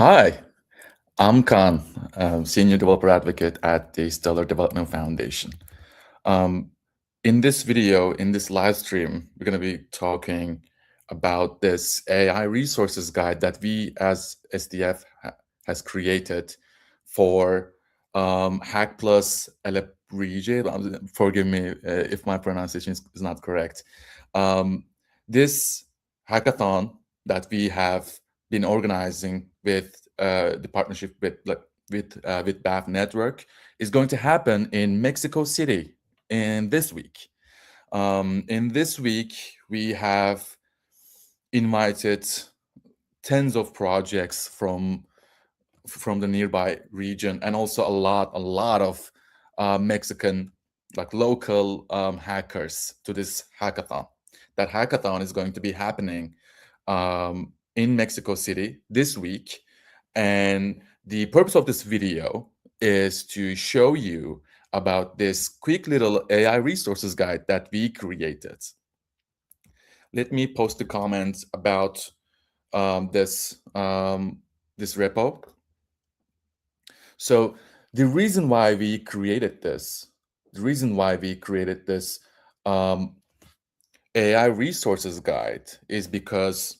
Hi, I'm Khan, Senior Developer Advocate at the Stellar Development Foundation. Um, in this video, in this live stream, we're going to be talking about this AI resources guide that we as SDF has created for Hack Plus Alebrije. Forgive me if my pronunciation is not correct. Um, this hackathon that we have been organizing with the partnership with BAF Network is going to happen in Mexico City in this week. In this week, we have invited tens of projects from the nearby region, and also a lot of Mexican, like local hackers to this hackathon. That hackathon is going to be happening in Mexico City this week, and the purpose of this video is to show you about this quick little AI resources guide that we created. Let me post a comment about this repo. So the reason why we created this, um, AI resources guide is because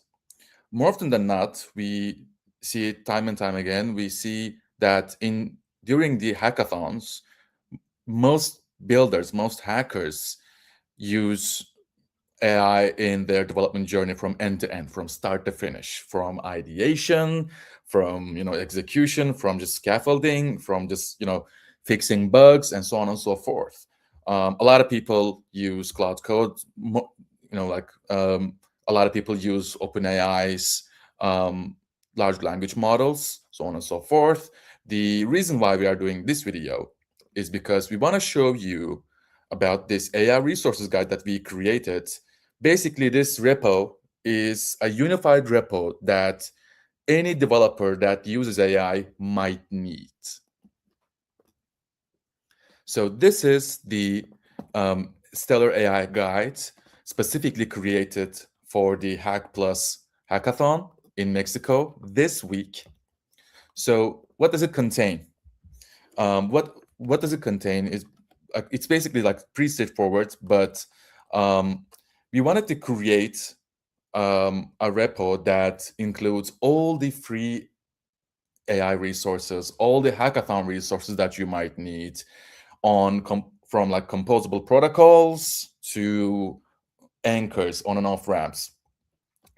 more often than not, we see it time and time again. We see that during the hackathons, most builders, most hackers use AI in their development journey from end to end, from start to finish, from ideation, from execution, from just scaffolding, from just fixing bugs, and so on and so forth. A lot of people use Cloud Code, a lot of people use OpenAI's large language models, so on and so forth. The reason why we are doing this video is because we want to show you about this AI resources guide that we created. Basically, this repo is a unified repo that any developer that uses AI might need. So this is the Stellar AI guide specifically created for the Hack Plus hackathon in Mexico this week. So what does it contain? What does it contain is it's basically like pretty straightforward, but we wanted to create a repo that includes all the free AI resources, all the hackathon resources that you might need from like composable protocols to anchors on and off ramps.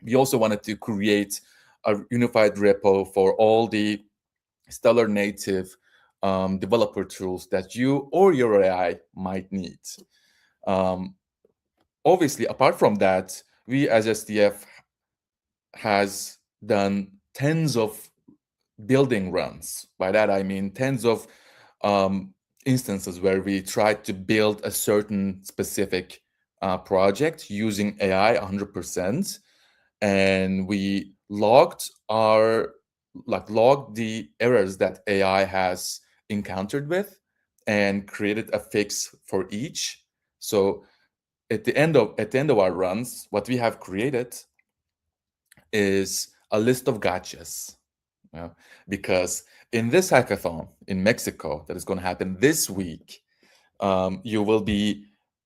We also wanted to create a unified repo for all the Stellar native developer tools that you or your AI might need. Obviously, apart from that, we as SDF has done tens of building runs. By that, I mean tens of instances where we tried to build a certain specific project using AI 100%. And we logged the errors that AI has encountered with and created a fix for each. So at the end of our runs, what we have created is a list of gotchas. Because in this hackathon in Mexico that is going to happen this week, you will be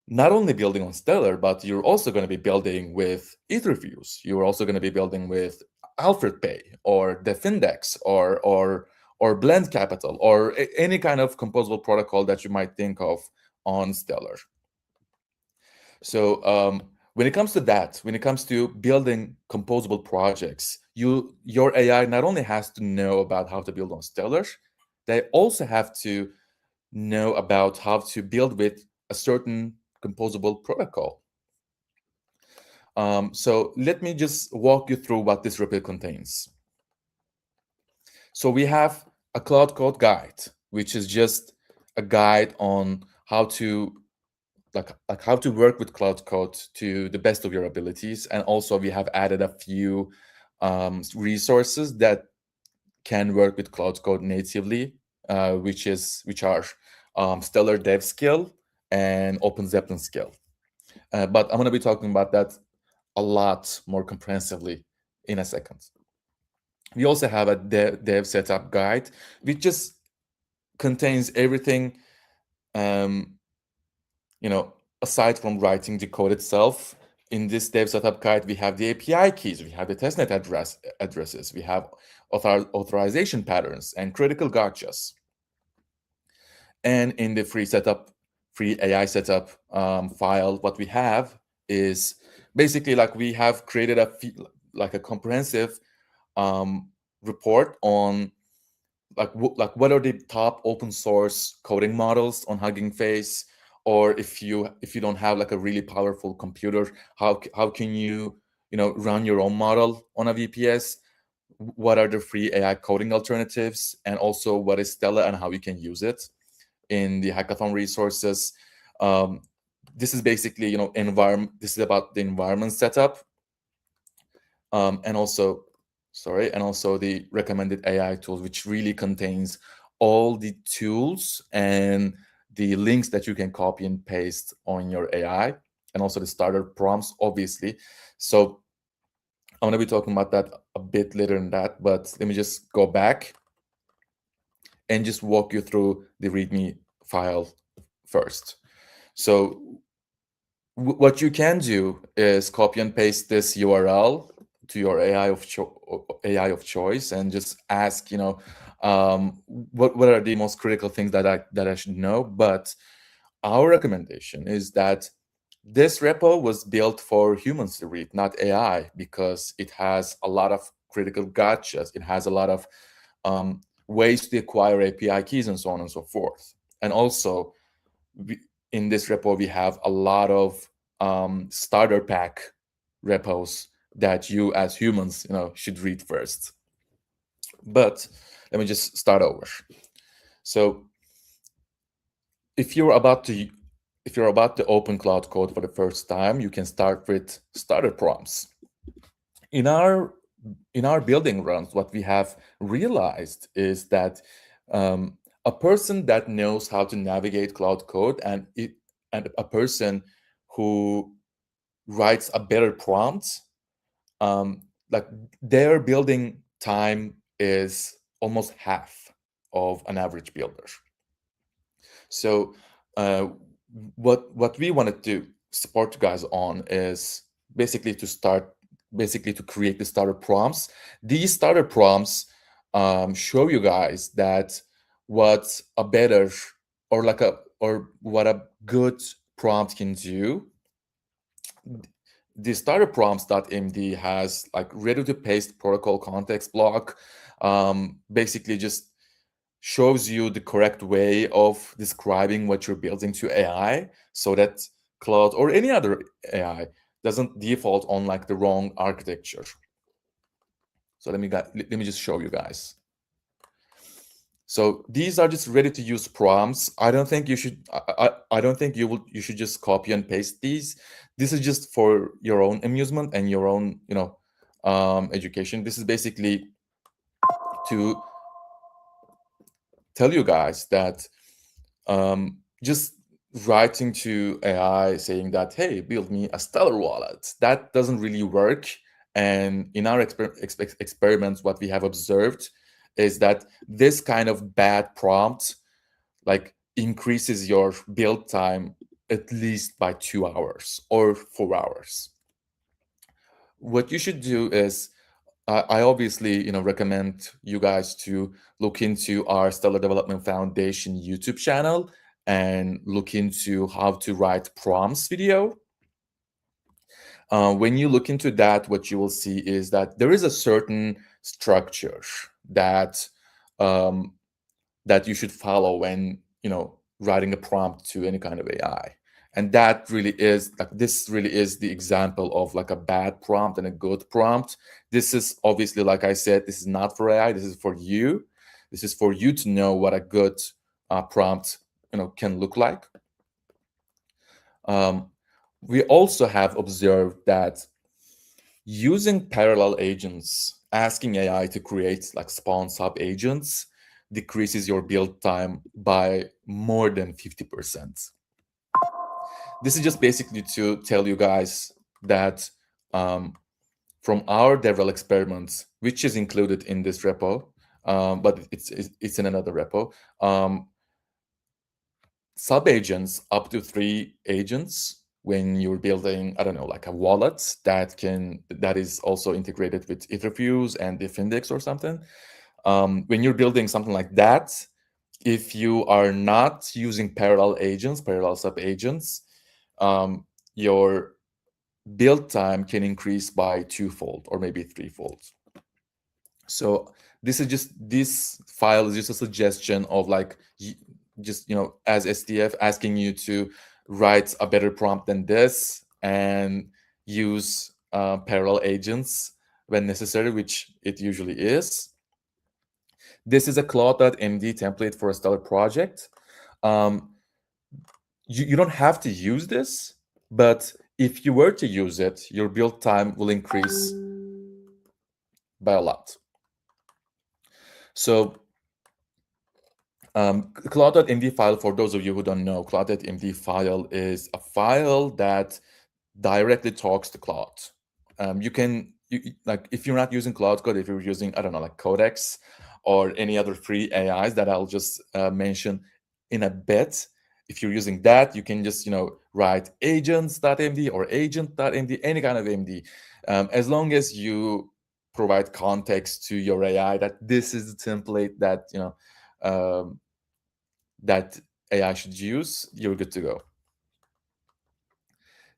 not only building on Stellar, but you're also going to be building with Etherfuse. You're also going to be building with Alfred Pay or Defindex or Blend Capital or any kind of composable protocol that you might think of on Stellar. So when it comes to that, when it comes to building composable projects, your AI not only has to know about how to build on Stellar, they also have to know about how to build with a certain composable protocol. So let me just walk you through what this repo contains. So we have a Cloud Code guide, which is just a guide on how to how to work with Cloud Code to the best of your abilities. And also we have added a few resources that can work with Cloud Code natively, which are Stellar Dev Skill and Open Zeppelin Skill. But I'm going to be talking about that a lot more comprehensively in a second. We also have a dev setup guide, which just contains everything, um, aside from writing the code itself. In this dev setup guide, we have the API keys, we have the testnet addresses, we have authorization patterns and critical gotchas. And in the free AI setup file, what we have is basically like we have created a comprehensive report on what are the top open source coding models on Hugging Face, or if you don't have like a really powerful computer, how can you run your own model on a VPS? What are the free AI coding alternatives, and also what is Stella and how you can use it in the hackathon resources. Um, this is basically environment. This is about the environment setup, and also the recommended AI tools, which really contains all the tools and the links that you can copy and paste on your AI, and also the starter prompts, obviously. So I'm going to be talking about that a bit later in that, but let me just go back and just walk you through the README file first. So what you can do is copy and paste this URL to your AI of choice, and just ask, what are the most critical things that I should know. But our recommendation is that this repo was built for humans to read, not AI, because it has a lot of critical gotchas. It has a lot of ways to acquire API keys and so on and so forth. And also, in this repo, we have a lot of starter pack repos that you as humans, should read first. But let me just start over. So if you're about to open Cloud Code for the first time, you can start with starter prompts. In our building runs, what we have realized is that a person that knows how to navigate Cloud Code, and a person who writes a better prompt, like their building time is almost half of an average builder. So what we want to do, support you guys on, is basically to create the starter prompts. These starter prompts show you guys that what a better or what a good prompt can do. The starter prompts.md has like ready to paste protocol context block. Basically just shows you the correct way of describing what you're building to AI, so that Claude or any other AI doesn't default on like the wrong architecture. So let me just show you guys. So these are just ready to use prompts. I don't think you should. I don't think you should just copy and paste these. This is just for your own amusement and your own education. This is basically to tell you guys that just writing to AI saying that, hey, build me a Stellar wallet, that doesn't really work. And in our experiments, what we have observed is that this kind of bad prompt like increases your build time at least by 2 hours or 4 hours. What you should do is, I obviously recommend you guys to look into our Stellar Development Foundation YouTube channel and look into how to write prompts video. When you look into that, what you will see is that there is a certain structure that that you should follow when writing a prompt to any kind of AI. And that really is like, this really is the example of like a bad prompt and a good prompt. This is obviously, like I said, this is not for AI. This is for you. This is for you to know what a good prompt can look like. We also have observed that using parallel agents, asking AI to create like spawn sub agents, decreases your build time by more than 50%. This is just basically to tell you guys that from our DevRel experiments, which is included in this repo, but it's in another repo. Sub agents up to 3 agents when you're building, I don't know, like a wallet that is also integrated with Etherfuse and Diffindex or something. When you're building something like that, if you are not using parallel agents, parallel sub agents, your build time can increase by 2-fold or maybe 3-fold. So this file is just a suggestion of like just as SDF asking you to write a better prompt than this and use parallel agents when necessary, which it usually is. This is a Claude.md template for a Stellar project. You don't have to use this, but if you were to use it, your build time will increase by a lot. So Claude.md file, for those of you who don't know, Claude.md file is a file that directly talks to Claude. You can, like, if you're not using Claude Code, if you're using, I don't know, like Codex or any other free AIs that I'll just mention in a bit, if you're using that, you can just, write agents.md or agent.md, any kind of MD, as long as you provide context to your AI that this is the template that, that AI should use, you're good to go.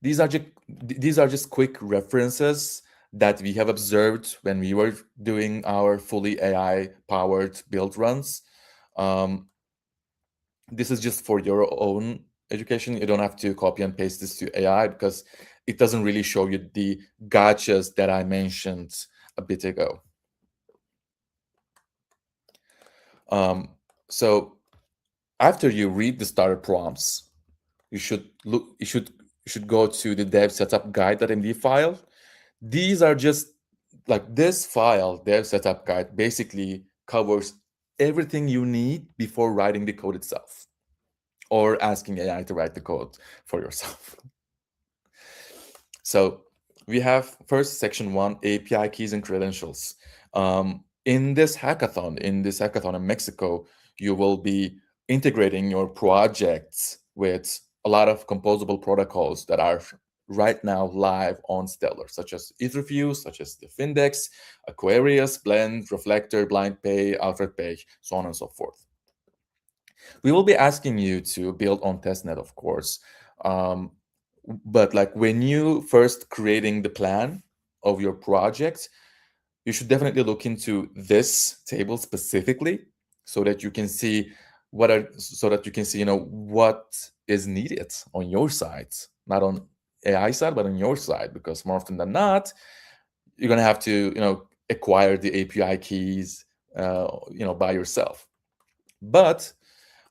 These are just quick references that we have observed when we were doing our fully AI-powered build runs. This is just for your own education. You don't have to copy and paste this to AI because it doesn't really show you the gotchas that I mentioned a bit ago. So after you read the starter prompts, you should go to the dev setup guide.md file. These are just like this file, dev setup guide, basically covers everything you need before writing the code itself or asking AI to write the code for yourself. So we have first section 1, API keys and credentials. In this hackathon in Mexico, you will be integrating your projects with a lot of composable protocols that are right now live on Stellar, such as Etherfuse, such as Diffindex, Aquarius, Blend, Reflector, BlindPay, AlfredPay, so on and so forth. We will be asking you to build on testnet, of course. But like when you first creating the plan of your project, you should definitely look into this table specifically so that you can see what is needed on your side, not on AI side, but on your side, because more often than not, you're going to have to, acquire the API keys, by yourself. But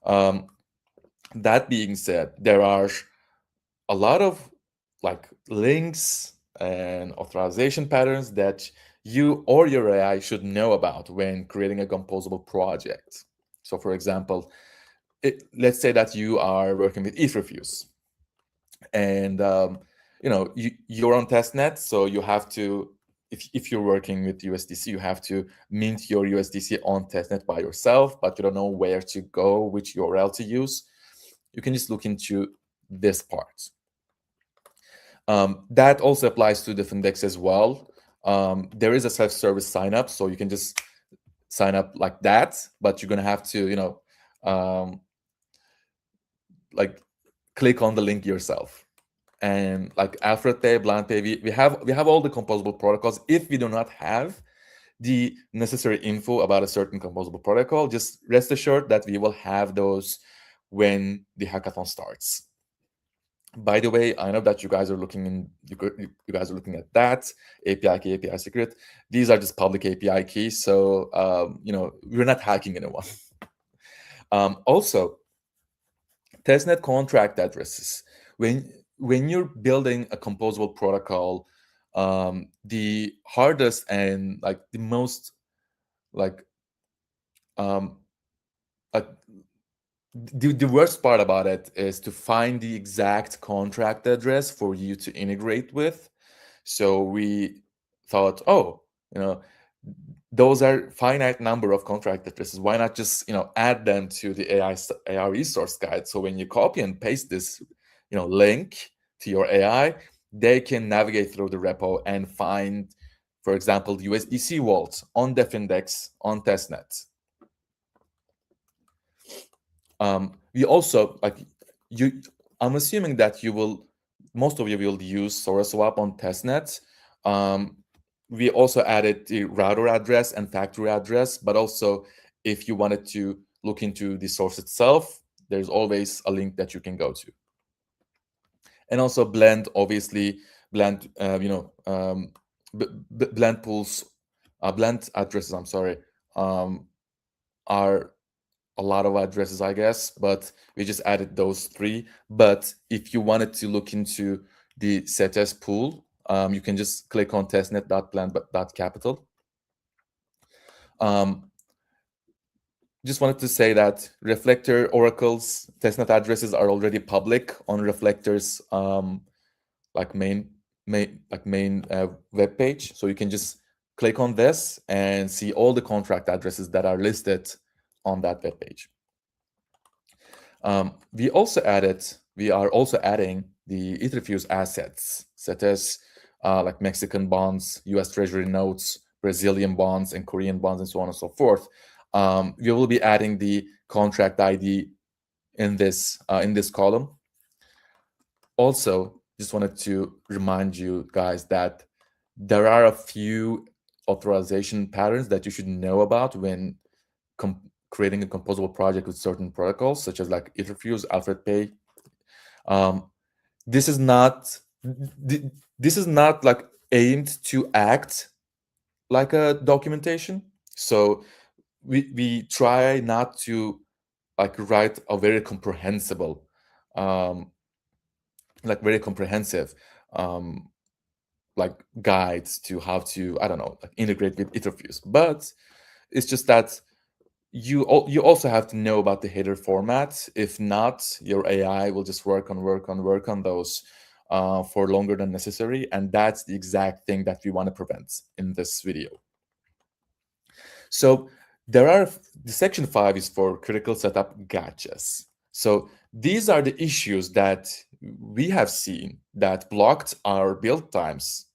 that being said, there are a lot of like links and authorization patterns that you or your AI should know about when creating a composable project. So for example, let's say that you are working with Etherfuse and you're on testnet, so you have to, if you're working with USDC, you have to mint your USDC on testnet by yourself, but you don't know where to go, which URL to use. You can just look into this part. That also applies to Diffindex as well. There is a self-service sign up, so you can just sign up like that, but you're gonna have to, like click on the link yourself. And like AlfredPay, BlindPay, we have all the composable protocols. If we do not have the necessary info about a certain composable protocol, just rest assured that we will have those when the hackathon starts. By the way, I know that you guys are looking at that API key, API secret. These are just public API keys, so we're not hacking anyone. Also, testnet contract addresses. When you're building a composable protocol, the hardest and like the most the worst part about it is to find the exact contract address for you to integrate with. So we thought, oh, you know, those are finite number of contract addresses. Why not just add them to the AI resource guide? So when you copy and paste this link to your AI, they can navigate through the repo and find, for example, the USDC vault on Defindex on testnet. We also I'm assuming that most of you will use SoraSwap on testnet. We also added the router address and factory address, but also if you wanted to look into the source itself, there's always a link that you can go to. And also Blend, obviously, Blend, Blend pools, Blend addresses, I'm sorry, are a lot of addresses, I guess, but we just added those three. But if you wanted to look into the CETES pool, you can just click on testnet.blend.capital. Just wanted to say that Reflector Oracle's testnet addresses are already public on Reflector's main web page. So you can just click on this and see all the contract addresses that are listed on that web page. We are also adding the Etherfuse assets, such as like Mexican bonds, US Treasury notes, Brazilian bonds, and Korean bonds, and so on and so forth. We will be adding the contract ID in this column. Also, just wanted to remind you guys that there are a few authorization patterns that you should know about when creating a composable project with certain protocols, such as like Etherfuse, Alfred Pay. This is not like aimed to act like a documentation. So we try not to like write a very comprehensive like guides to how to, I don't know, like integrate with Etherfuse. But it's just that you also have to know about the header format. If not, your AI will just work on those for longer than necessary, and that's the exact thing that we want to prevent in this video. So the section 5 is for critical setup gotchas. So these are the issues that we have seen that blocked our build times,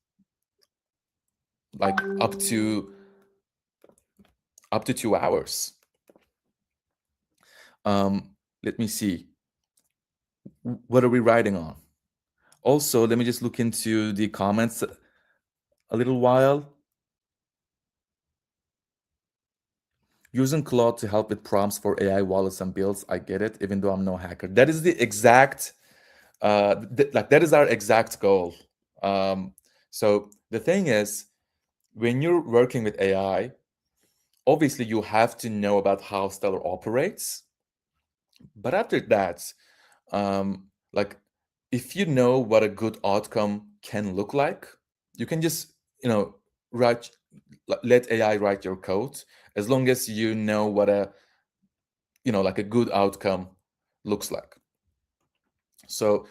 like up to 2 hours. Let me see. What are we writing on? Also, let me just look into the comments a little while. Using Claude to help with prompts for AI wallets and builds. I get it, even though I'm no hacker. That is the exact, that is our exact goal. So the thing is, when you're working with AI, obviously you have to know about how Stellar operates. But after that, like if you know what a good outcome can look like, you can just let AI write your code, as long as you know what a like a good outcome looks like. So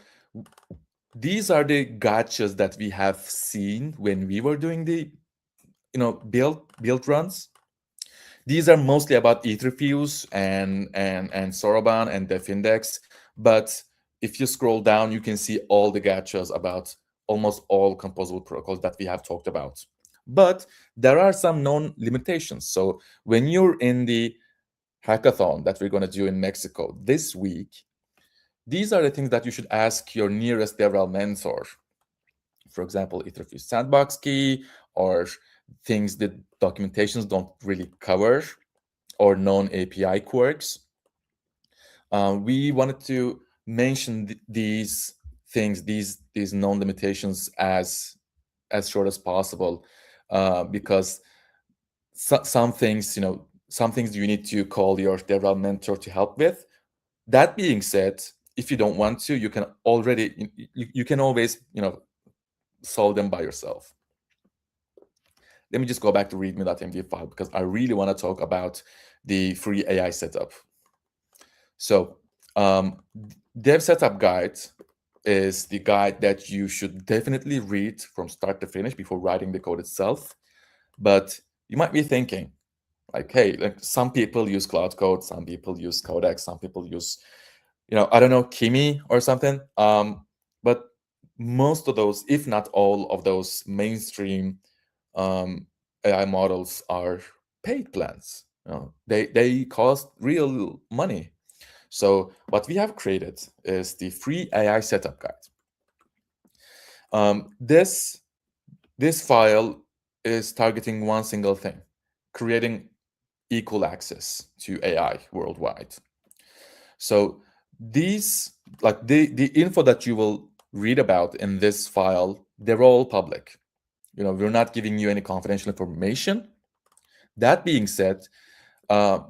these are the gotchas that we have seen when we were doing the build runs. These are mostly about Etherfuse and Soroban and Defindex. But if you scroll down, you can see all the gotchas about almost all composable protocols that we have talked about. But there are some known limitations. So when you're in the hackathon that we're going to do in Mexico this week, these are the things that you should ask your nearest DevRel mentor. For example, Etherfuse sandbox key, or things that documentations don't really cover, or known API quirks. We wanted to mention these things, these known limitations as short as possible, because some things you need to call your DevRel mentor to help with. That being said, if you don't want to, you can always solve them by yourself. Let me just go back to readme.md file, because I really want to talk about the free AI setup. So dev setup guide is the guide that you should definitely read from start to finish before writing the code itself. But you might be thinking, like, hey, like some people use Cloud Code, some people use Codex, some people use, I don't know, Kimi or something. But most of those, if not all of those mainstream um, AI models are paid plans. They cost real money. So what we have created is the free AI setup guide. This file is targeting one single thing: creating equal access to AI worldwide. So these, like the info that you will read about in this file, they're all public. We're not giving you any confidential information. That being said,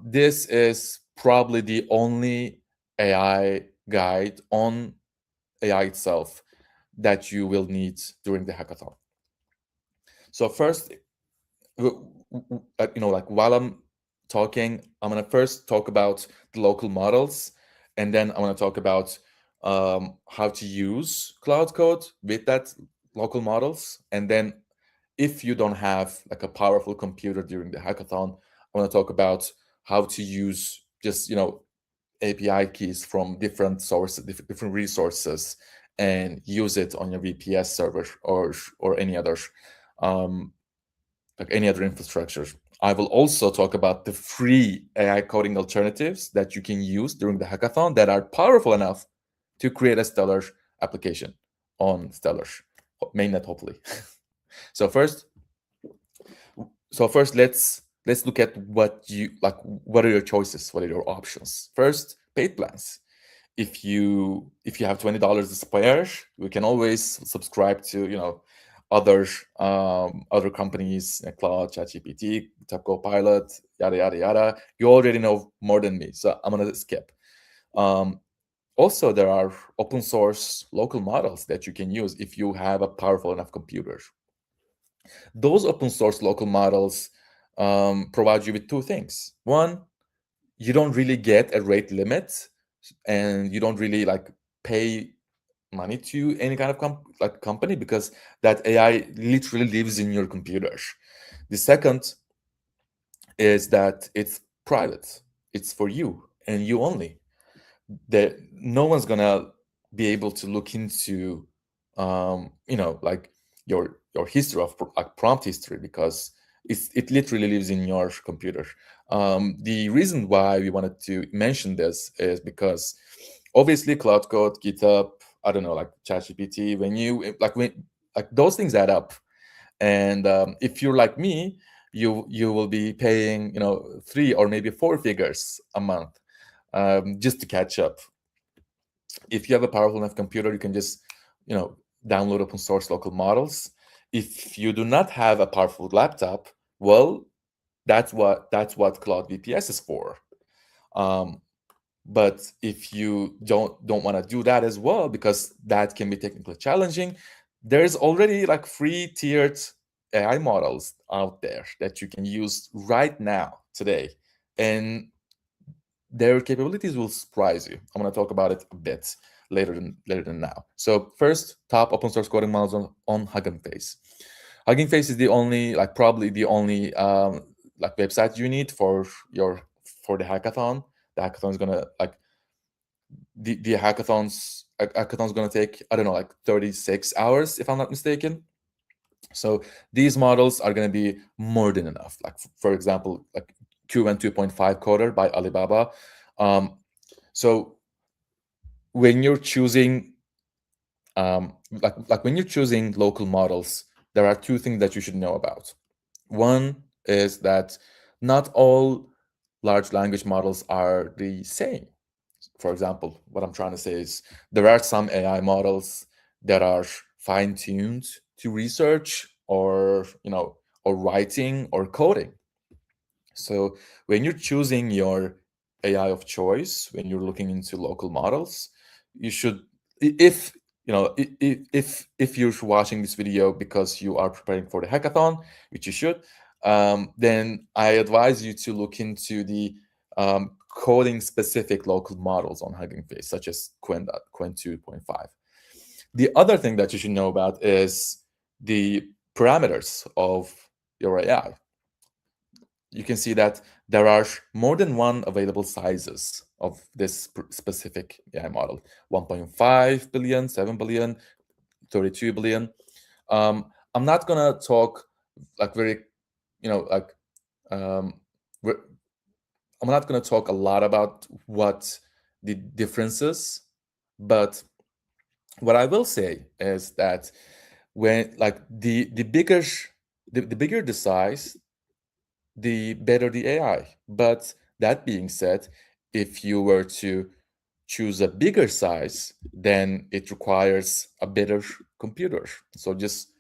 this is probably the only AI guide on AI itself that you will need during the hackathon. So first, like while I'm talking, I'm gonna first talk about the local models, and then I'm gonna talk about how to use Cloud Code with that local models, and then if you don't have like a powerful computer during the hackathon, I want to talk about how to use just API keys from different sources, different resources, and use it on your VPS server or um, any other infrastructure. I will also talk about the free AI coding alternatives that you can use during the hackathon that are powerful enough to create a Stellar application on Stellar mainnet, hopefully. So first, let's look at what you like. What are your choices? What are your options? First, paid plans. If you have $20 to spare, we can always subscribe to other companies like Cloud, ChatGPT, Top Copilot, yada yada yada. You already know more than me, so I'm gonna skip. Um, Also, there are open source local models that you can use if you have a powerful enough computer. Those open source local models provide you with two things. One, you don't really get a rate limit, and you don't really pay money to any kind of company, because that AI literally lives in your computer. The second is that it's private. It's for you and you only. That no one's gonna be able to look into like your history of prompt history, because it literally lives in your computer. The reason why we wanted to mention this is because obviously Cloud Code, GitHub, I don't know, like ChatGPT, when those things add up. And if you're like me, you will be paying 3 or maybe 4 figures a month just to catch up. If you have a powerful enough computer, you can just download open source local models. If you do not have a powerful laptop, well, that's what Cloud VPS is for. But if you don't want to do that as well, because that can be technically challenging, there's already free tiered AI models out there that you can use right now today, and their capabilities will surprise you. I'm going to talk about it a bit later than now. So first, top open source coding models on Hugging Face. Hugging Face is the only, probably the only website you need for the hackathon. The hackathon is gonna the hackathon's gonna take, I don't know, 36 hours if I'm not mistaken. So these models are gonna be more than enough. For example, QN 2.5 coder by Alibaba. So when you're choosing when you're choosing local models, there are two things that you should know about. One is that not all large language models are the same. For example, what I'm trying to say is there are some AI models that are fine-tuned to research or writing or coding. So when you're choosing your AI of choice, when you're looking into local models, you should, if if you're watching this video because you are preparing for the hackathon, which you should, then I advise you to look into the coding specific local models on Hugging Face, such as Qwen 2.5. The other thing that you should know about is the parameters of your AI. You can see that there are more than one available sizes of this specific AI model: 1.5 billion, 7 billion, 32 billion. I'm not gonna talk like very, like, um, I'm not gonna talk a lot about what the differences, but what I will say is that when like the bigger the size, the better the AI. But that being said, if you were to choose a bigger size, then it requires a better computer. So just,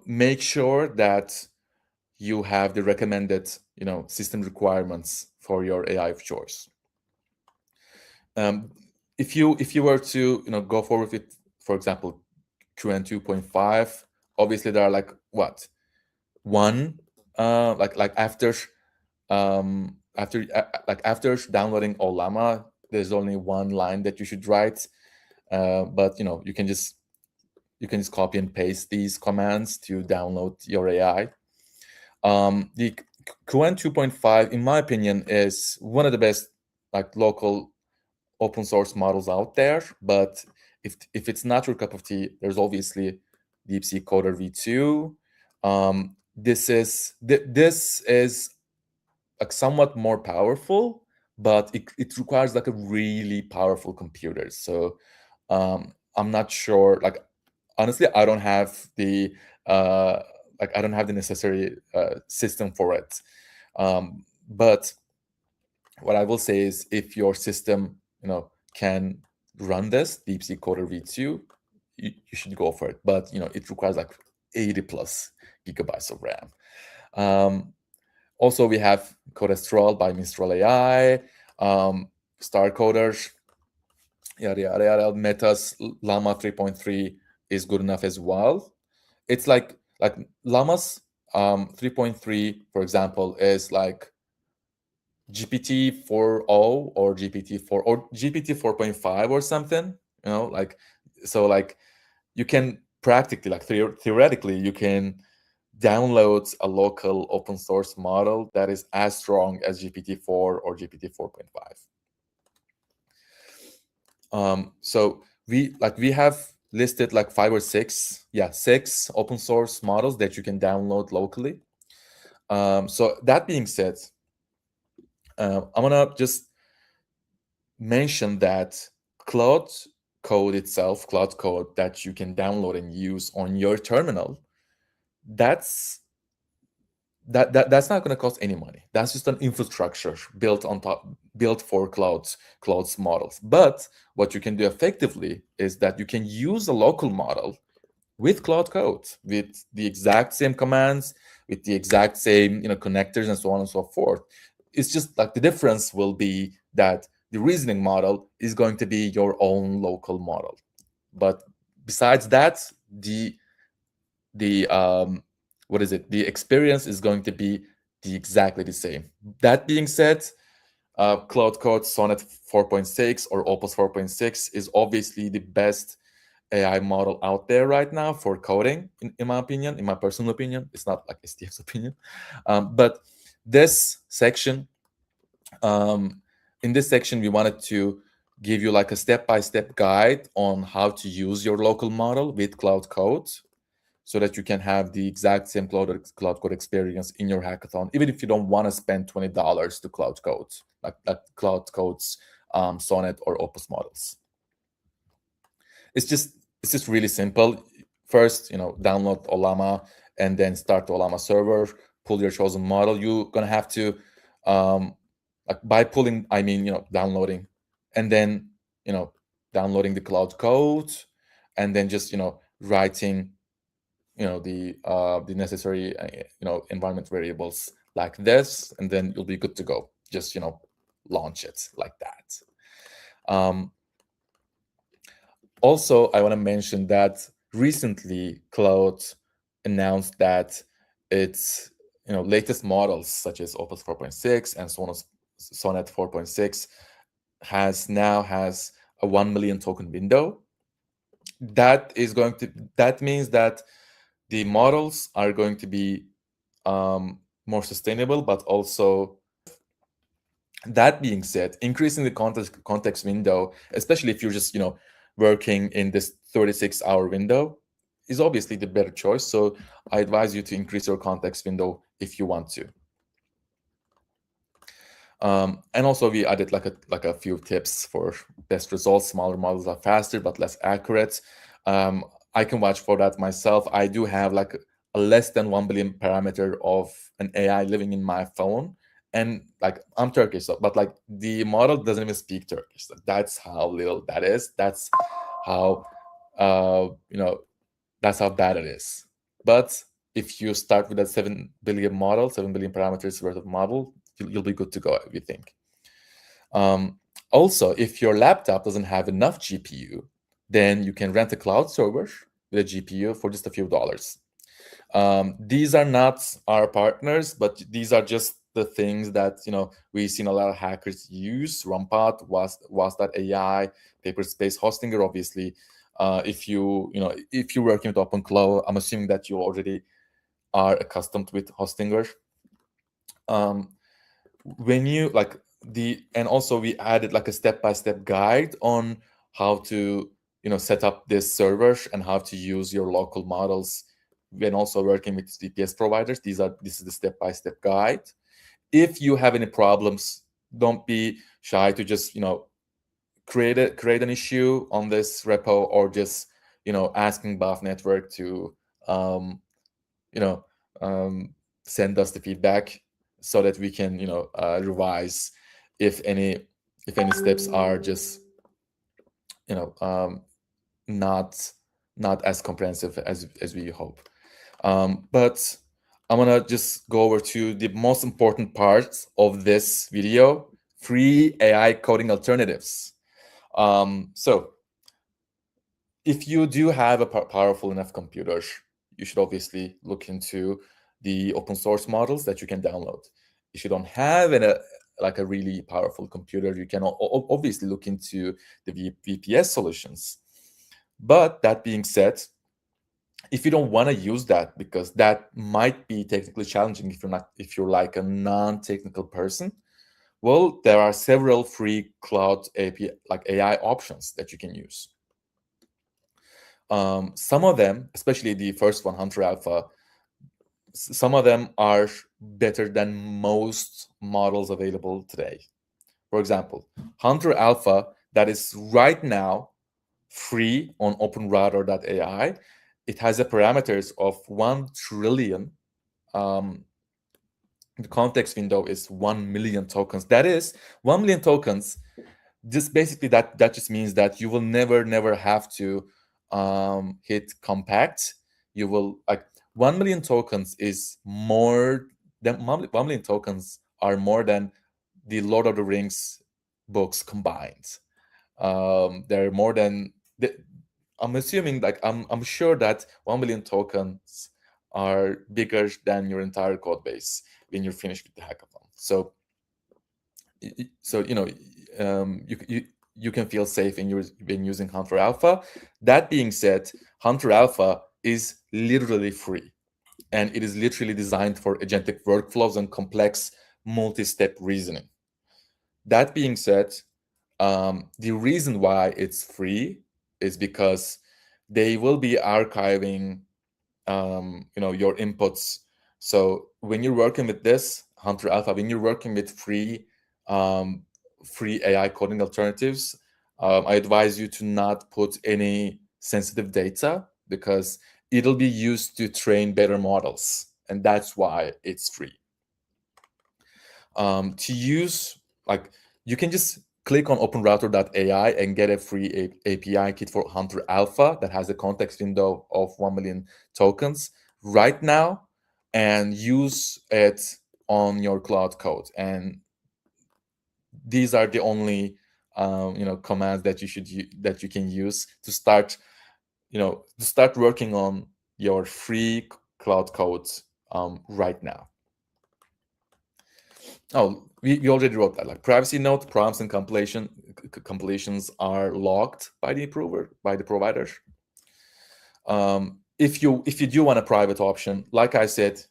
make sure that you have the recommended, system requirements for your AI of choice. Um, if you were to, go forward with, for example, QN 2.5, obviously there are like what one like after downloading Olama, there's only one line that you should write, but you can just copy and paste these commands to download your AI. The QN 2.5, in my opinion, is one of the best like local open source models out there. But if it's not your cup of tea, there's obviously DeepSeek Coder V2. This is like somewhat more powerful, but it requires like a really powerful computer. So I'm not sure. Like honestly, I don't have the necessary system for it. But what I will say is, if your system, can run this DeepSeek Coder V2, you should go for it. But it requires like 80 plus gigabytes of RAM. Also, we have Codestral by Mistral AI, Star Coders, yada yada yada. Meta's Llama 3.3 is good enough as well. It's like Llama's 3.3, for example, is like GPT 4.0 or GPT 4 or GPT 4.5 or something. Like you can practically, like theoretically, you can download a local open source model that is as strong as GPT-4 or GPT 4.5. So we have listed like six open source models that you can download locally. So that being said, I'm gonna just mention that Cloud Code itself, Cloud Code that you can download and use on your terminal, that's that's not going to cost any money. That's just an infrastructure built for clouds models. But what you can do effectively is that you can use a local model with Cloud Code, with the exact same commands, with the exact same connectors and so on and so forth. It's just like the difference will be that the reasoning model is going to be your own local model. But besides that, the what is it? The experience is going to be exactly the same. That being said, Cloud Code Sonnet 4.6 or Opus 4.6 is obviously the best AI model out there right now for coding, in my opinion, in my personal opinion. It's not like STF's opinion. But this section, in this section, we wanted to give you like a step-by-step guide on how to use your local model with Cloud Code, so that you can have the exact same Cloud Code experience in your hackathon, even if you don't want to spend $20 to Cloud Code, like Cloud Code's Sonnet or Opus models. It's just really simple. First, download Olama and then start the Olama server, pull your chosen model. You're gonna have to, like by pulling, I mean, downloading, and then, downloading the Cloud Code, and then just, writing the necessary environment variables like this, and then you'll be good to go. Just launch it like that. Also, I want to mention that recently Cloud announced that its latest models such as Opus 4.6 and Sonnet 4.6 has a 1 million token window. that means that the models are going to be more sustainable, but also, that being said, increasing the context window, especially if you're just working in this 36-hour window, is obviously the better choice. So I advise you to increase your context window if you want to. And also we added like a few tips for best results. Smaller models are faster but less accurate. I can vouch for that myself. I do have like a less than 1 billion parameter of an AI living in my phone, and like I'm Turkish, but like the model doesn't even speak Turkish. That's how little that is. That's how that's how bad it is. But if you start with a 7 billion model, 7 billion parameters worth of model, you'll be good to go, we think. Also, if your laptop doesn't have enough GPU, then you can rent a cloud server with a GPU for just a few dollars. These are not our partners, but these are just the things that we've seen a lot of hackers use. Rumpot, was.ai, Paperspace, Hostinger, obviously. If you're working with OpenCloud, I'm assuming that you already are accustomed with Hostinger. When you and also we added like a step-by-step guide on how to set up this server and how to use your local models when also working with VPS providers. This is the step-by-step guide. If you have any problems, don't be shy to just create an issue on this repo, or just asking BAF network to send us the feedback so that we can revise if any steps are just not as comprehensive as we hope. But I'm gonna just go over to the most important parts of this video: free AI coding alternatives. So if you do have a powerful enough computer, you should obviously look into the open source models that you can download. If you don't have a really powerful computer, you can obviously look into the VPS solutions. But that being said, if you don't want to use that, because that might be technically challenging if you're like a non-technical person, well, there are several free cloud API, like AI options that you can use. Some of them, especially the first one, Hunter Alpha, some of them are better than most models available today. For example, Hunter Alpha, that is right now free on openrouter.ai, it has a parameters of 1 trillion. The context window is 1 million tokens. That is 1 million tokens. Just basically that just means that you will never have to hit compact. You will 1 million tokens is more than 1 million tokens are more than the Lord of the Rings books combined. They're more than I'm assuming, I'm sure that 1 million tokens are bigger than your entire code base when you're finished with the hackathon. So you can feel safe when using Hunter Alpha. That being said, Hunter Alpha is literally free, and it is literally designed for agentic workflows and complex multi-step reasoning. That being said, the reason why it's free is because they will be archiving your inputs. So when you're working with this Hunter Alpha, when you're working with free AI coding alternatives, I advise you to not put any sensitive data, because it'll be used to train better models, and that's why it's free. To use, you can just click on openrouter.ai and get a free API kit for Hunter Alpha that has a context window of 1 million tokens right now, and use it on your cloud code. And these are the only commands that you can use to start working on your free cloud code right now. Oh, we already wrote that. Like privacy note, prompts and completions are logged by the provider. If you do want a private option, like I said,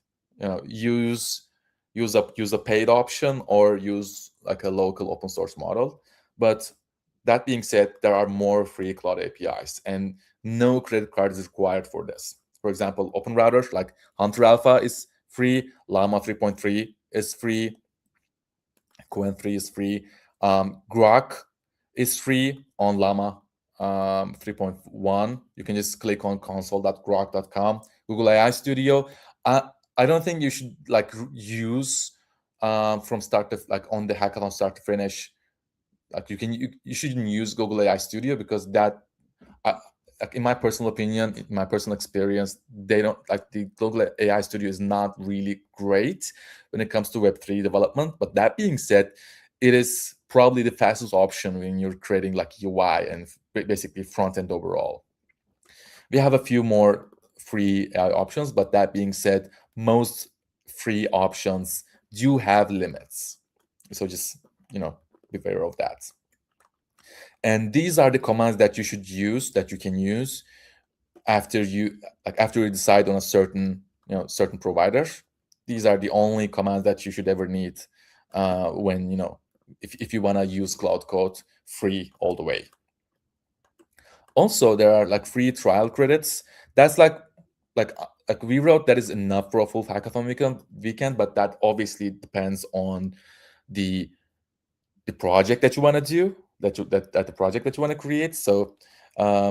use a paid option or use like a local open source model. But that being said, there are more free cloud APIs, and no credit card is required for this. For example, open routers like Hunter Alpha is free, Llama 3.3 is free, Qwen 3 is free, Grok is free on Llama 3.1. You can just click on console.grok.com. Google AI Studio. I don't think you should like use from start to like on the hackathon start to finish. Like you shouldn't use Google AI Studio because that I, like in my personal opinion, in my personal experience, they don't like the Google AI Studio is not really great when it comes to Web3 development. But that being said, it is probably the fastest option when you're creating like UI and basically front end overall. We have a few more free AI options, but that being said, most free options do have limits. So just, be aware of that. And these are the commands that you should use, that you can use after you decide on a certain provider. These are the only commands that you should ever need when if you want to use Cloud Code free all the way. Also, there are like free trial credits. That's like we wrote that is enough for a full hackathon weekend, but that obviously depends on the project that you want to do, that the project that you want to create. So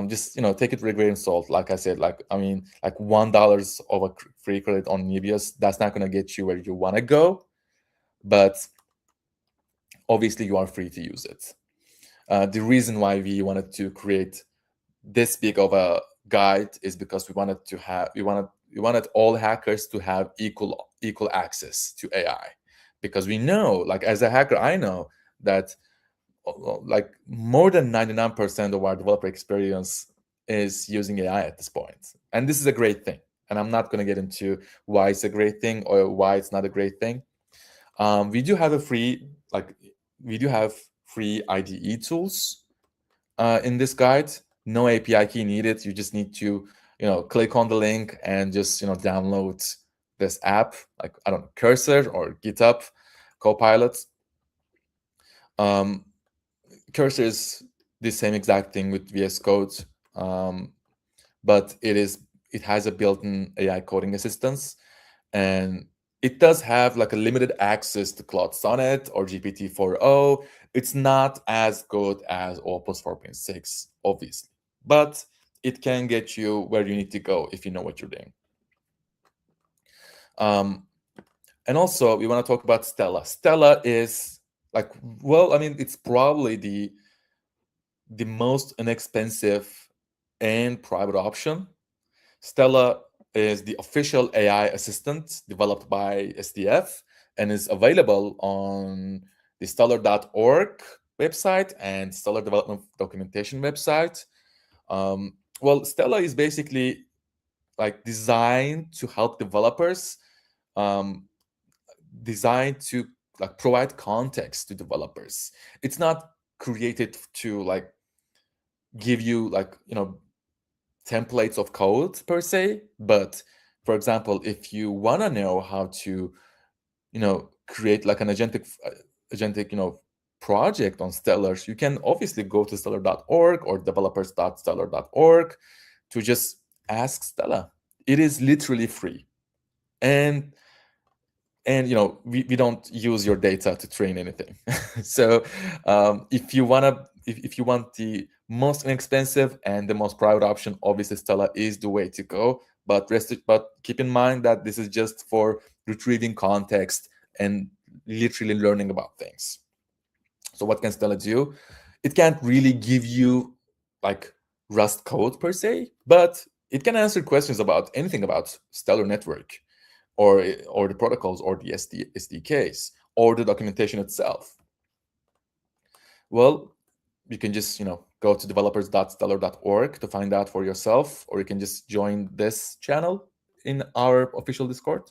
just take it with a grain of salt. Like I said, like $1 of a free credit on Nebius, that's not going to get you where you want to go, but obviously you are free to use it. The reason why we wanted to create this big of a guide is because we wanted all hackers to have equal access to AI, because we know, like as a hacker, I know that like more than 99% of our developer experience is using AI at this point. And this is a great thing. And I'm not going to get into why it's a great thing or why it's not a great thing. We do have free IDE tools in this guide. No API key needed. You just need to, click on the link and just, download this app, like, I don't know, Cursor or GitHub Copilot. Cursor is the same exact thing with VS Code, but it has a built-in AI coding assistance, and it does have like a limited access to Claude Sonnet or GPT-4o. It's not as good as Opus 4.6, obviously, but it can get you where you need to go if you know what you're doing. And also, we want to talk about Stella. Stella is like, well, I mean, it's probably the most inexpensive and private option. Stella is the official AI assistant developed by SDF and is available on the stellar.org website and Stellar Development Documentation website. Well, Stella is basically like designed to help developers, designed to like provide context to developers. It's not created to like give you like templates of code per se, but for example, if you want to know how to create like an agentic project on Stellar, you can obviously go to stellar.org or developers.stellar.org to just ask Stella. It is literally free, and we don't use your data to train anything. So if you want the most inexpensive and the most private option, obviously Stella is the way to go, but keep in mind that this is just for retrieving context and literally learning about things. So what can Stella do? It can't really give you like Rust code per se, but it can answer questions about anything about Stellar Network, or the protocols, or the SDKs, or the documentation itself. Well, you can just go to developers.stellar.org to find out for yourself, or you can just join this channel in our official Discord.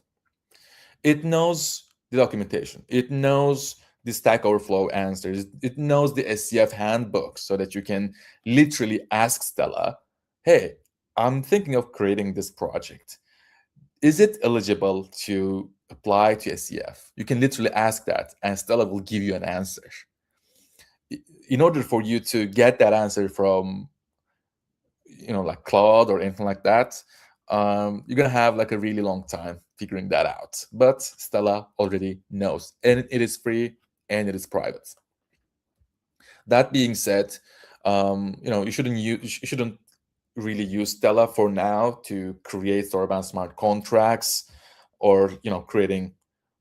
It knows the documentation. It knows the Stack Overflow answers. It knows the SCF handbook, so that you can literally ask Stella, hey, I'm thinking of creating this project. Is it eligible to apply to SCF? You can literally ask that, and Stella will give you an answer. In order for you to get that answer from, like Claude or anything like that, you're gonna have like a really long time figuring that out. But Stella already knows, and it is free and it is private. That being said, you shouldn't really use Stella for now to create Thorban smart contracts, or creating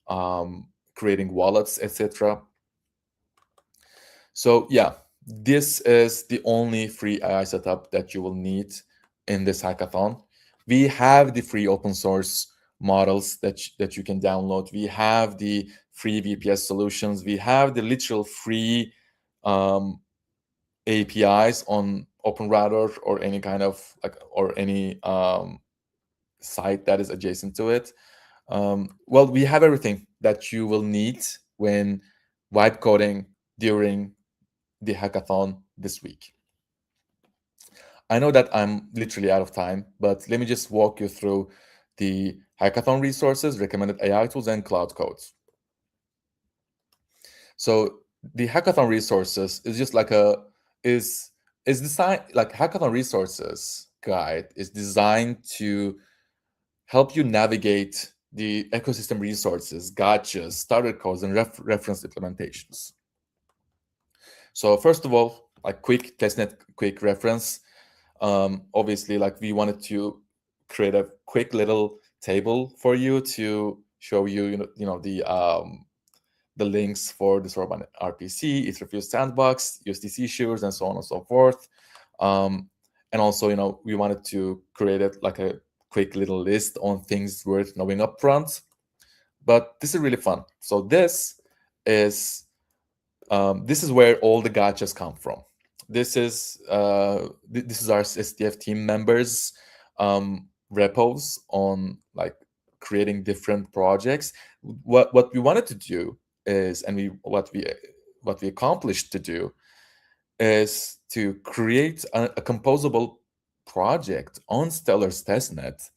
wallets, etc. So yeah, this is the only free AI setup that you will need in this hackathon. We have the free open source models that you can download. We have the free VPS solutions. We have the literal free APIs on OpenRouter or any kind of or any site that is adjacent to it. Well, we have everything that you will need when vibe coding during the hackathon this week. I know that I'm literally out of time, but let me just walk you through the hackathon resources, recommended AI tools, and cloud codes. So the hackathon resources is just like is designed, like hackathon resources guide is designed to help you navigate the ecosystem resources, gotchas, starter codes, and reference implementations. So first of all, like quick testnet, quick reference. Obviously, like we wanted to create a quick little table for you to show you, the links for the Sorban RPC, Etherfuse Sandbox, USDC shares, and so on and so forth. And also, we wanted to create it like a quick little list on things worth knowing up front. But this is really fun. So this is where all the gotchas come from. This is our SDF team members repos on like creating different projects. What we wanted to do is, and what we accomplished to do is to create a composable project on Stellar's testnet,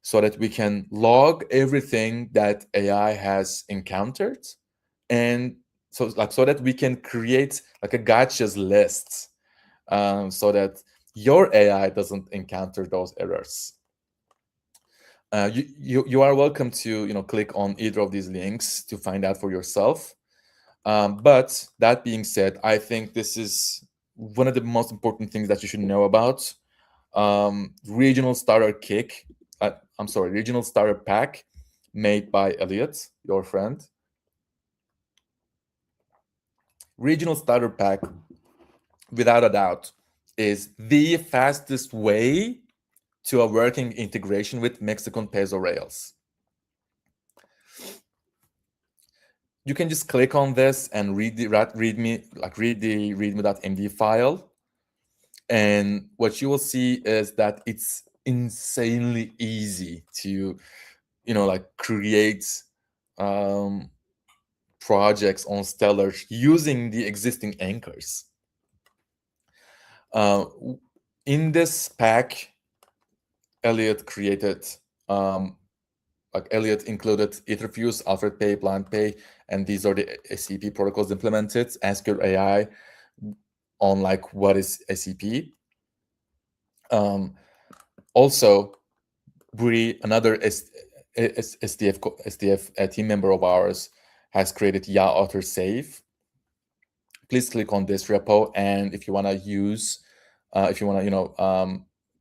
so that we can log everything that AI has encountered, and so that we can create like a gotchas list, so that your AI doesn't encounter those errors. You are welcome to click on either of these links to find out for yourself. But that being said, I think this is one of the most important things that you should know about. Regional starter regional starter pack made by Elliot, your friend. Regional starter pack, without a doubt, is the fastest way to a working integration with Mexican peso rails. You can just click on this and read the readme.md file, and what you will see is that it's insanely easy to create projects on Stellar using the existing anchors. In this pack, Elliot created Elliot included Etherfuse, Alfred Pay, Blind Pay, and these are the SCP protocols implemented. Ask your AI on what is SCP. Also, Bri, another SDF team member of ours, has created autosave. Please click on this repo, and if you want to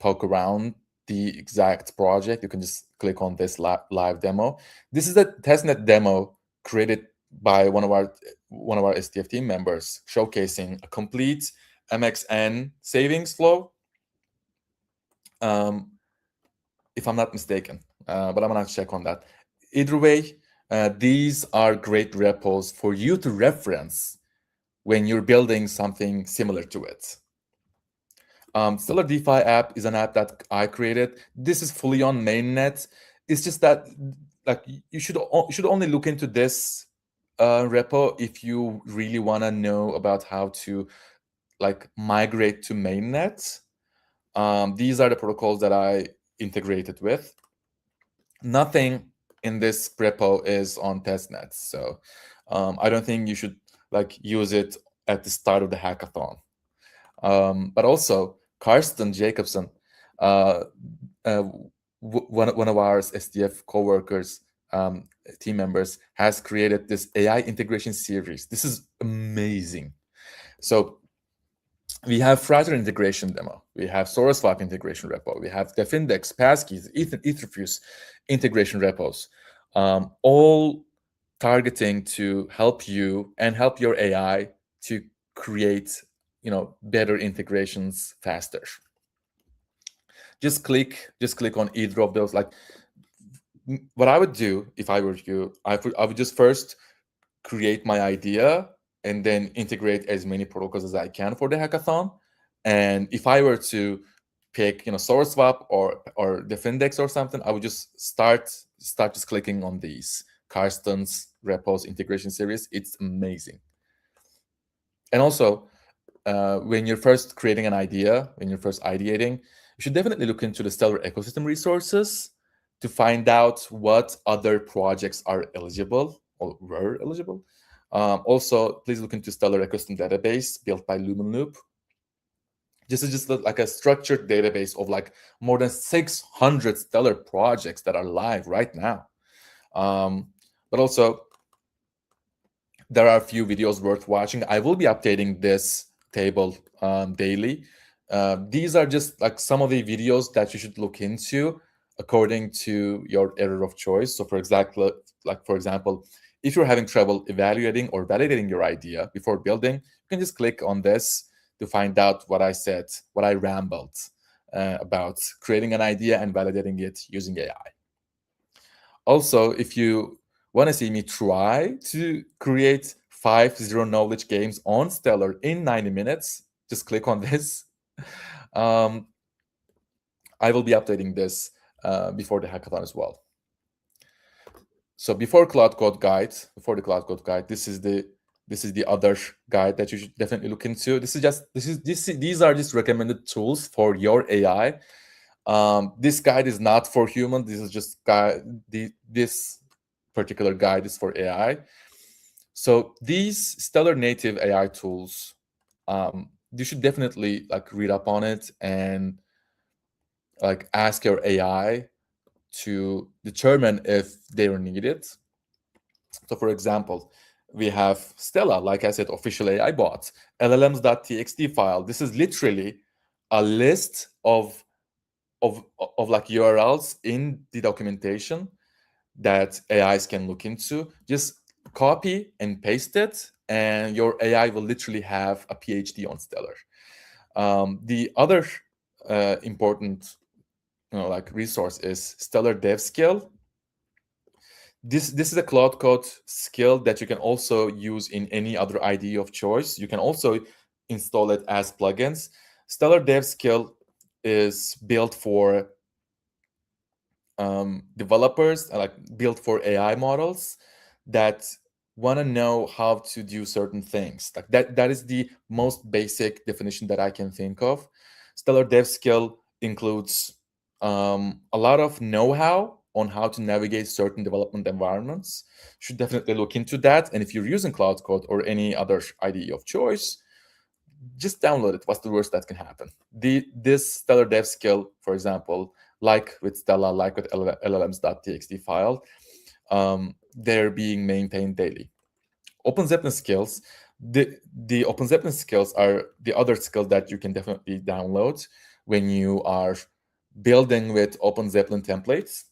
poke around the exact project, you can just click on this live demo. This is a testnet demo created by one of our SDF team members, showcasing a complete MXN savings flow. If I'm not mistaken, but I'm gonna check on that. Either way, these are great repos for you to reference when you're building something similar to it. Stellar DeFi app is an app that I created. This is fully on mainnet. It's just that you should only look into this repo if you really want to know about how to migrate to mainnet. These are the protocols that I integrated with. Nothing in this repo is on testnet, so I don't think you should like use it at the start of the hackathon. But also, Karsten Jacobson, uh, uh, one of our SDF coworkers, team members, has created this AI integration series. This is amazing. So we have Frater integration demo, we have SourceSwap integration repo, we have Defindex, Passkeys, Etherfuse integration repos, all targeting to help you and help your AI to create, better integrations faster. Just click on either of those. Like, what I would do if I were you, I would just first create my idea and then integrate as many protocols as I can for the hackathon. And if I were to pick, SourceSwap or Defindex or something, I would just start just clicking on these Karsten's repos integration series. It's amazing. And also, when you're first creating an idea, when you're first ideating, you should definitely look into the Stellar ecosystem resources to find out what other projects are eligible or were eligible. Also, please look into Stellar ecosystem database built by LumenLoop. This is just like a structured database of like more than 600 Stellar projects that are live right now. But also, there are a few videos worth watching. I will be updating this table daily. These are just like some of the videos that you should look into according to your area of choice. So for example, if you're having trouble evaluating or validating your idea before building, you can just click on this to find out what I said, what I rambled about creating an idea and validating it using AI. Also, if you want to see me try to create 5 zero knowledge games on Stellar in 90 minutes, just click on this. I will be updating this before the hackathon as well. So before the Cloud Code guide, this is the other guide that you should definitely look into. These are just recommended tools for your AI. This guide is not for human. This is just this particular guide is for AI. So these Stellar native AI tools, you should definitely like read up on it and like ask your AI to determine if they are needed. So for example, we have Stella, like I said, official AI bot, llms.txt file. This is literally a list of like URLs in the documentation that AIs can look into. Just copy and paste it, and your AI will literally have a PhD on Stellar. The other important like resource is Stellar Dev Skill. This is a Cloud Code skill that you can also use in any other IDE of choice. You can also install it as plugins. Stellar Dev Skill is built for developers, like built for AI models that want to know how to do certain things. Like that is the most basic definition that I can think of. Stellar Dev Skill includes a lot of know-how on how to navigate certain development environments. Should definitely look into that. And if you're using Cloud Code or any other IDE of choice, just download it. What's the worst that can happen? This Stellar Dev Skill, for example, like with Stella, like with llms.txt file, they're being maintained daily. OpenZeppelin skills, the OpenZeppelin skills are the other skills that you can definitely download when you are building with OpenZeppelin templates.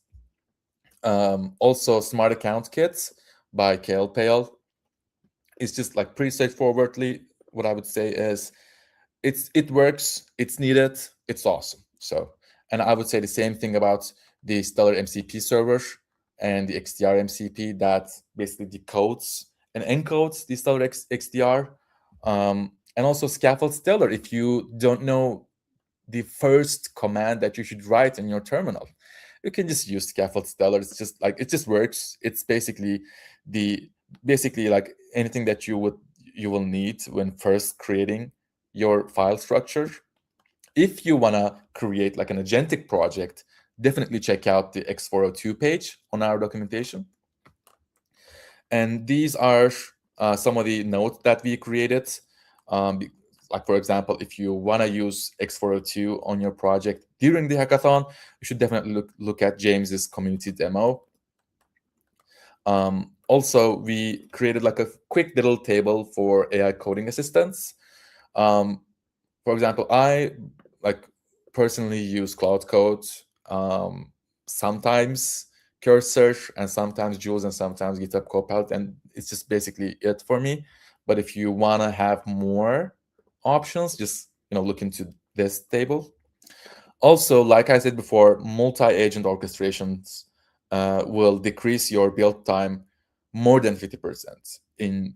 Also, Smart Account Kits by KLPale. It's just like pretty straightforwardly. What I would say is, it works, it's needed, it's awesome. So, and I would say the same thing about the Stellar MCP server and the XDR MCP that basically decodes and encodes the Stellar XDR. And also Scaffold Stellar if you don't know the first command that you should write in your terminal. You can just use Scaffold Stellar. It's just like, it just works. It's basically like anything that you will need when first creating your file structure. if you want to create like an agentic project, definitely check out the X402 page on our documentation. And these are some of the notes that we created. Like, for example, if you want to use X402 on your project during the hackathon, you should definitely look at James's community demo. Also, we created like a quick little table for AI coding assistants. For example, I like personally use Cloud Code, sometimes Cursor, and sometimes Jules, and sometimes GitHub Copilot, and it's just basically it for me. But if you want to have more options, just look into this table. Also, like I said before, multi-agent orchestrations will decrease your build time more than 50% in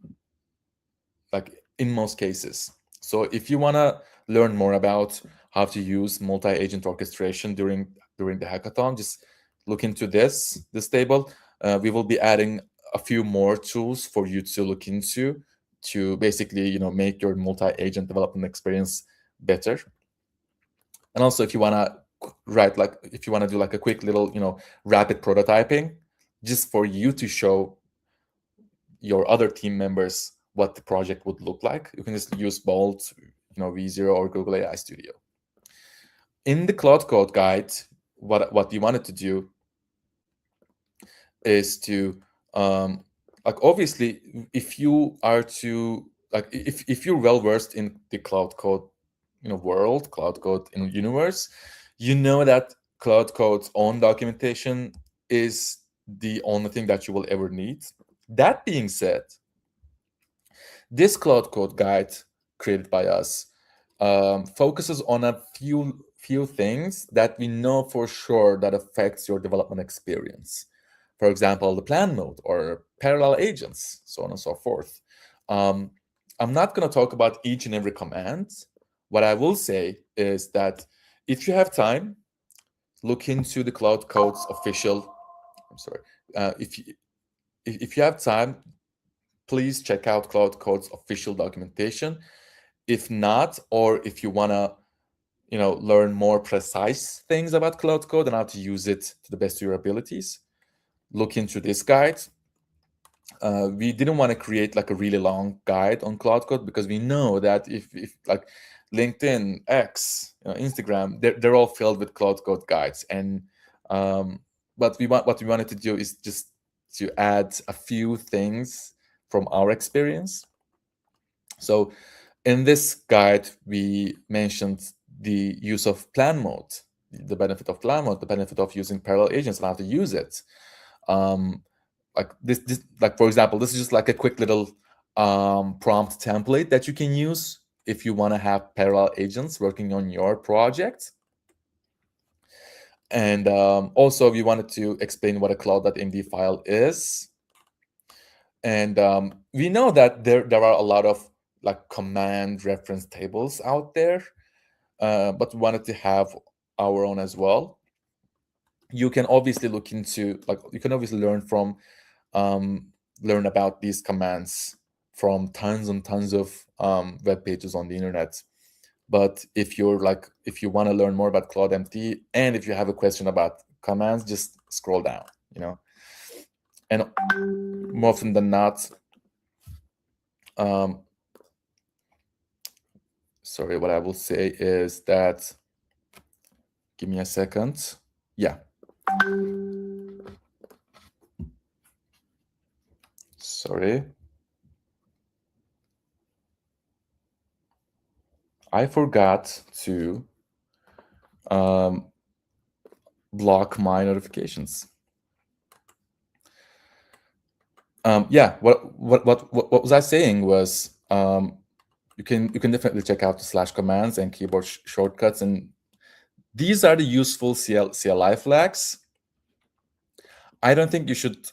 most cases. So if you want to learn more about how to use multi-agent orchestration during the hackathon, just look into this table. We will be adding a few more tools for you to look into to basically make your multi-agent development experience better. And also, if you want to do like a quick little rapid prototyping, just for you to show your other team members what the project would look like, you can just use Bolt, V0, or Google AI Studio. In the Cloud Code guide, what you wanted to do is to obviously, if you are to if you're well versed in the Cloud Code world, Cloud Code universe, you know that Cloud Code's own documentation is the only thing that you will ever need. That being said, this Cloud Code guide created by us focuses on a few things that we know for sure that affects your development experience. For example, the plan mode or parallel agents, so on and so forth. I'm not going to talk about each and every command. What I will say is that if you have time, look into the Cloud Code's official. I'm sorry. If you have time, please check out Cloud Code's official documentation. If not, or if you want to learn more precise things about Cloud Code and how to use it to the best of your abilities, look into this guide. We didn't want to create like a really long guide on Cloud Code because we know that if like LinkedIn, X, Instagram, they're all filled with Cloud Code guides. And what we wanted to do is just to add a few things from our experience. So in this guide, we mentioned the use of plan mode, the benefit of plan mode, the benefit of using parallel agents, and how to use it. Like for example, this is just like a quick little prompt template that you can use if you want to have parallel agents working on your project. And also, we wanted to explain what a cloud.md file is. And we know that there are a lot of like command reference tables out there, but we wanted to have our own as well. You can obviously look into you can obviously learn about these commands from tons and tons of web pages on the internet. But if you want to learn more about CloudMD, and if you have a question about commands, just scroll down, and more often than not, sorry, what I will say is that, give me a second. Yeah. Sorry. I forgot to block my notifications. Yeah, what was I saying was you can definitely check out the slash commands and keyboard shortcuts, and these are the useful CLI flags. I don't think you should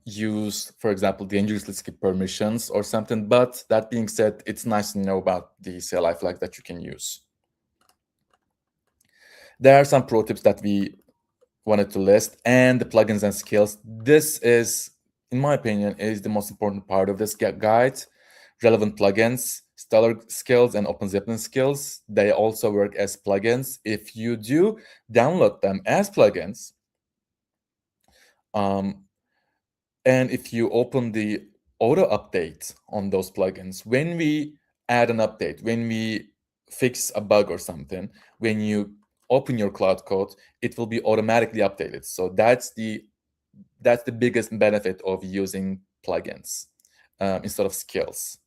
use, for example, dangerously skip permissions or something. But that being said, it's nice to know about the CLI flags that you can use. There are some pro tips that we wanted to list, and the plugins and skills. This is, in my opinion, is the most important part of this guide. Relevant plugins Stellar skills and OpenZeppelin skills, they also work as plugins. If you do download them as plugins, um, and if you open the auto update on those plugins, when we add an update, when we fix a bug or something, when you open your Cloud Code, it will be automatically updated. So that's the biggest benefit of using plugins instead of skills.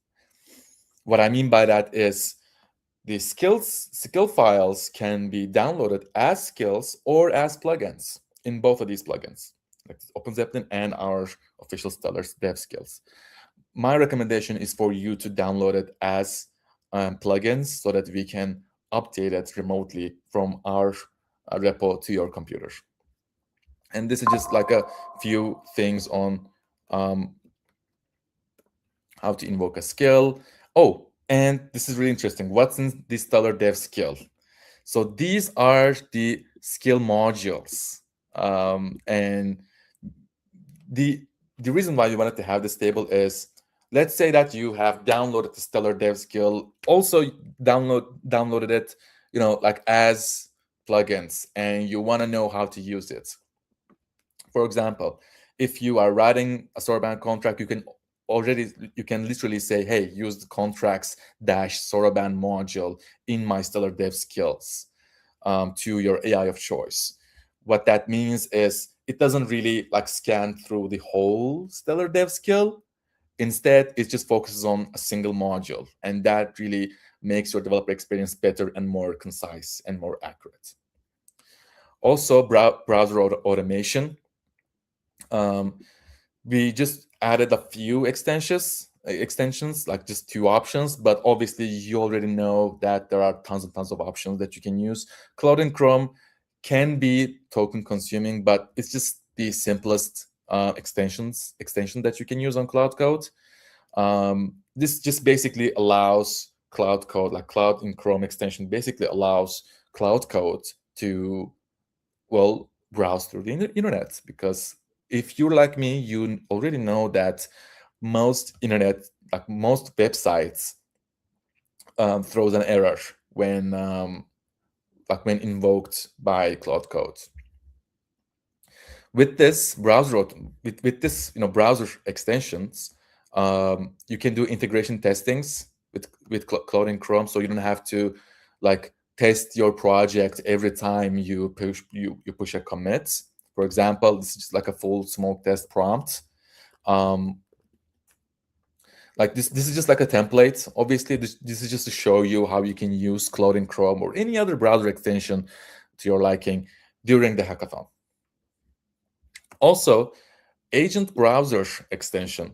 What I mean by that is the skill files can be downloaded as skills or as plugins in both of these plugins, like OpenZeppelin and our official Stellar dev skills. My recommendation is for you to download it as plugins so that we can update it remotely from our repo to your computer. And this is just like a few things on how to invoke a skill. Oh, and this is really interesting. What's in the Stellar Dev skill? So these are the skill modules. And the reason why you wanted to have this table is, let's say that you have downloaded the Stellar Dev skill, also downloaded it, like as plugins, and you want to know how to use it. For example, if you are writing a Soroban contract, you can literally say, hey, use the contracts dash Soroban module in my Stellar Dev skills to your AI of choice. What that means is it doesn't really like scan through the whole Stellar Dev skill. Instead, it just focuses on a single module, and that really makes your developer experience better and more concise and more accurate. Also, browser automation. We just added a few extensions, like just 2 options, but obviously you already know that there are tons and tons of options that you can use. Cloud and Chrome can be token consuming, but it's just the simplest extension that you can use on Cloud Code. This just basically allows Cloud Code, like Cloud in Chrome extension, basically allows Cloud Code to, well, browse through the internet. Because if you're like me, you already know that most internet, like most websites, throws an error when when invoked by Cloud Code. With this browser browser extensions, you can do integration testings with Cloud and Chrome, so you don't have to like test your project every time you push a commit. For example, this is just like a full smoke test prompt. Like this is just like a template. Obviously, this is just to show you how you can use Cloud and Chrome or any other browser extension to your liking during the hackathon. Also, agent browser extension.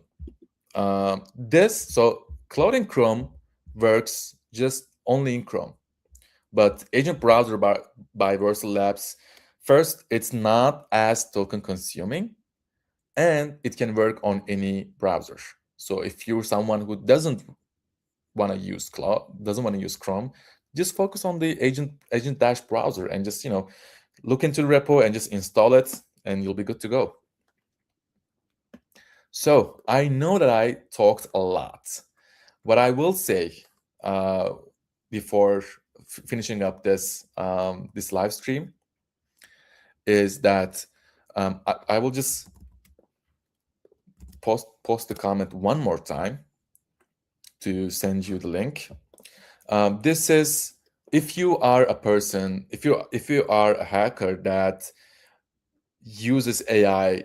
So Cloud and Chrome works just only in Chrome, but agent browser by Versal Labs, first, it's not as token consuming, and it can work on any browser. So if you're someone who doesn't want to use Chrome, just focus on the agent dash browser and just look into the repo and just install it, and you'll be good to go. So I know that I talked a lot. What I will say before finishing up this live stream is that I will just post the comment one more time to send you the link. This is, if you are a person, if you are a hacker that uses AI,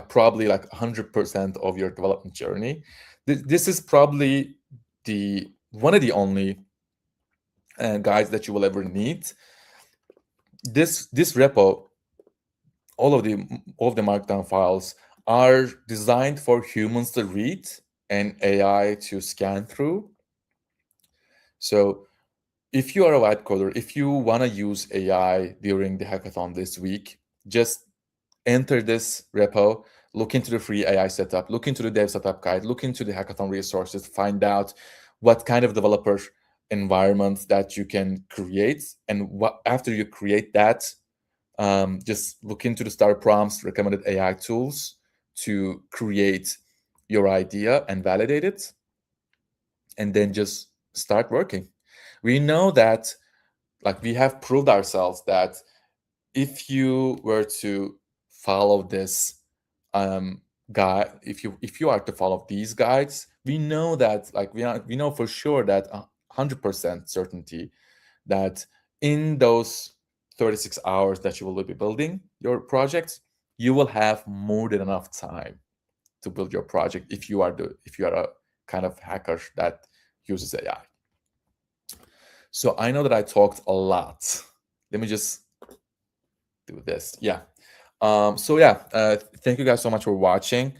probably like 100% of your development journey, this is probably one of the only guides that you will ever need. This repo, all of the markdown files are designed for humans to read and AI to scan through. So if you are a white coder, if you want to use AI during the hackathon this week, just enter this repo, look into the free AI setup, look into the dev setup guide, look into the hackathon resources, find out what kind of developer environment that you can create. And after you create that, just look into the star prompts, recommended AI tools to create your idea and validate it. and then just start working. We know that, like, we have proved ourselves that if you were to follow this guide, if you are to follow these guides, we know that, like, we know for sure that 100% certainty that in those 36 hours that you will be building your project, you will have more than enough time to build your project if you are a kind of hacker that uses AI. So I know that I talked a lot. Let me just do this. Yeah. So yeah, thank you guys so much for watching.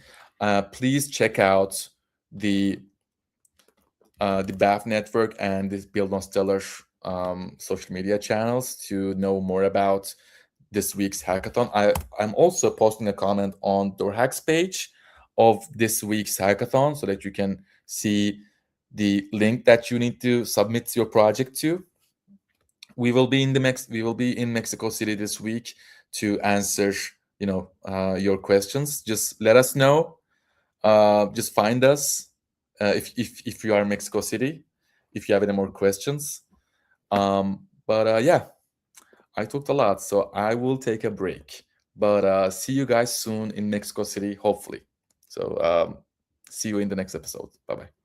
Please check out the BAF network and the Build on Stellar social media channels to know more about this week's hackathon. I'm also posting a comment on DoorHack's page of this week's hackathon so that you can see the link that you need to submit your project to. We will be in Mexico City this week to answer your questions. Just let us know. Just find us if you are in Mexico City, if you have any more questions. But yeah, I talked a lot, so I will take a break. But see you guys soon in Mexico City, hopefully. So see you in the next episode. Bye bye.